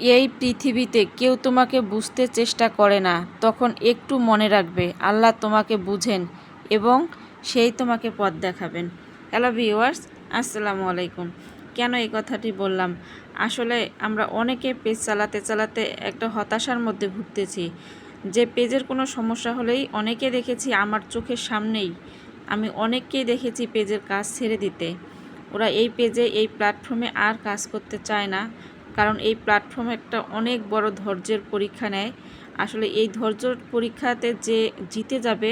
এই পৃথিবীতে কেউ তোমাকে বুঝতে চেষ্টা করে না, তখন একটু মনে রাখবে আল্লাহ তোমাকে বুঝেন এবং সেই তোমাকে পথ দেখাবেন। হ্যালো ভিউয়ার্স, আসসালামু আলাইকুম। কেন এই কথাটি বললাম? আসলে আমরা অনেকে পেজ চালাতে চালাতে একটা হতাশার মধ্যে ভুগতেছি। যে পেজের কোনো সমস্যা হলেই অনেকে দেখেছি আমার চোখের সামনেই, আমি অনেককেই দেখেছি পেজের কাজ ছেড়ে দিতে। ওরা এই পেজে এই প্ল্যাটফর্মে আর কাজ করতে চায় না, কারণ এই প্ল্যাটফর্ম একটা অনেক বড় ধৈর্যের পরীক্ষা নেয়। আসলে এই ধৈর্যর পরীক্ষাতে যে জিতে যাবে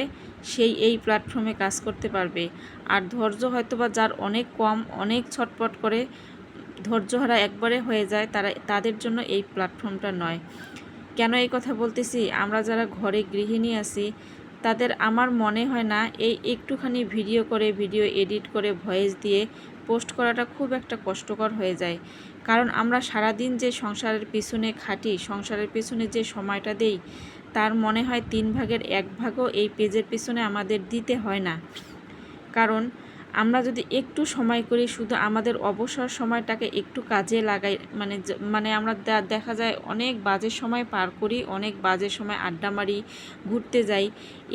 সেই এই প্ল্যাটফর্মে কাজ করতে পারবে। আর ধৈর্য হয়তোবা যার অনেক কম, অনেক ছটপট করে ধৈর্যহারা একবারে হয়ে যায়, তাদের জন্য এই প্ল্যাটফর্মটা নয়। কেন এই কথা বলতেছি? আমরা যারা ঘরে গৃহিণী আছি তাদের আমার মনে হয় না এই একটুখানি ভিডিও এডিট করে ভয়েস দিয়ে পোস্ট করাটা খুব একটা কষ্টকর হয়ে যায়। কারণ আমরা সারাদিন যে সংসারের পিছনে খাটি, সংসারের পিছনে যে সময়টা দেই, তার মনে হয় 3 ভাগের 1 ভাগও এই পেজের পিছনে আমাদের দিতে হয় না। কারণ আমরা যদি একটু সময় করি, শুধু আমাদের অবসর সময়টাকে একটু কাজে লাগাই, মানে আমরা দেখা যায় অনেক বাজে সময় পার করি, অনেক বাজে সময় আড্ডা মারি, ঘুরতে যাই।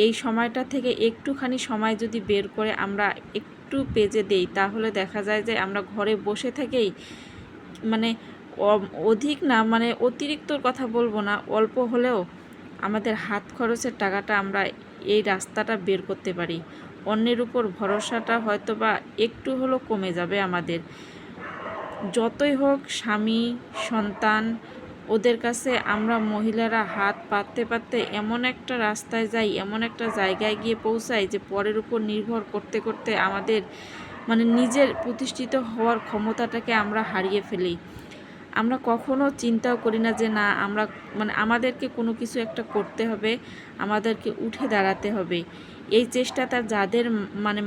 এই সময়টা থেকে একটুখানি সময় যদি বের করে আমরা একটু পেজে দেই, তাহলে দেখা যায় যে আমরা ঘরে বসে থেকেই, মানে অধিক না, মানে অতিরিক্তর কথা বলবো না, অল্প হলেও আমাদের হাত খরচের টাকাটা আমরা এই রাস্তাটা বের করতে পারি। অন্যের উপর ভরসাটা হয়তো বা একটু হলেও কমে যাবে আমাদের। যতই হোক স্বামী, সন্তান, ওদের কাছে আমরা মহিলারা হাত পাততে পাততে এমন একটা রাস্তায় যাই, এমন একটা জায়গায় গিয়ে পৌঁছাই যে পরের উপর নির্ভর করতে করতে আমাদের নিজের প্রতিষ্ঠিত হওয়ার ক্ষমতাটাকে আমরা হারিয়ে ফেলি। আমরা কখনো চিন্তাও করি না যে না, আমরা আমাদেরকে কোনো কিছু একটা করতে হবে, আমাদেরকে উঠে দাঁড়াতে হবে। এই চেষ্টাটা যাদের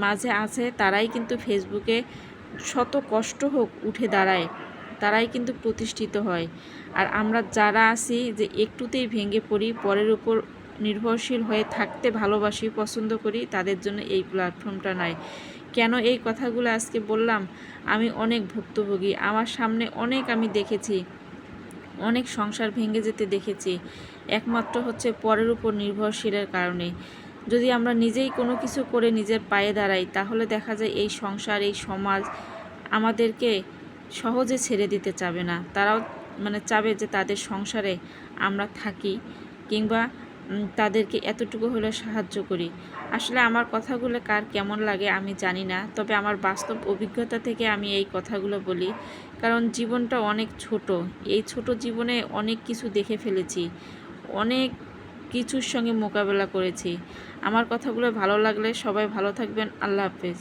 মাঝে আছে, তারাই কিন্তু ফেসবুকে শত কষ্ট হোক উঠে দাঁড়ায়, তারাই কিন্তু প্রতিষ্ঠিত হয়। আর আমরা যারা আছি যে একটুতেই ভেঙে পড়ি, পরের উপর নির্ভরশীল হয়ে থাকতে ভালোবাসি, পছন্দ করি, তাদের জন্য এই প্ল্যাটফর্মটা নয়। কেন এই কথাগুলো আজকে বললাম? আমি অনেক ভুক্তভোগী, আমার সামনে অনেক আমি দেখেছি, অনেক সংসার ভেঙে যেতে দেখেছি, একমাত্র হচ্ছে পরের উপর নির্ভরশীলের কারণে। যদি আমরা নিজেই কোনো কিছু করে নিজের পায়ে দাঁড়াই, তাহলে দেখা যায় এই সংসার, এই সমাজ আমাদেরকে সহজে ছেড়ে দিতে চাবে না। তারাও চাবে যে তাদের সংসারে আমরা থাকি, কিংবা তাদেরকে এতটুকু হলেও সাহায্য করি। আসলে আমার কথাগুলো কার কেমন লাগে আমি জানি না, তবে আমার বাস্তব অভিজ্ঞতা থেকে আমি এই কথাগুলো বলি। কারণ জীবনটা অনেক ছোট, এই ছোট জীবনে অনেক কিছু দেখে ফেলেছি, অনেক কিছুর সঙ্গে মোকাবেলা করেছি। আমার কথাগুলো ভালো লাগলে সবাই ভালো থাকবেন। আল্লাহ হাফেজ।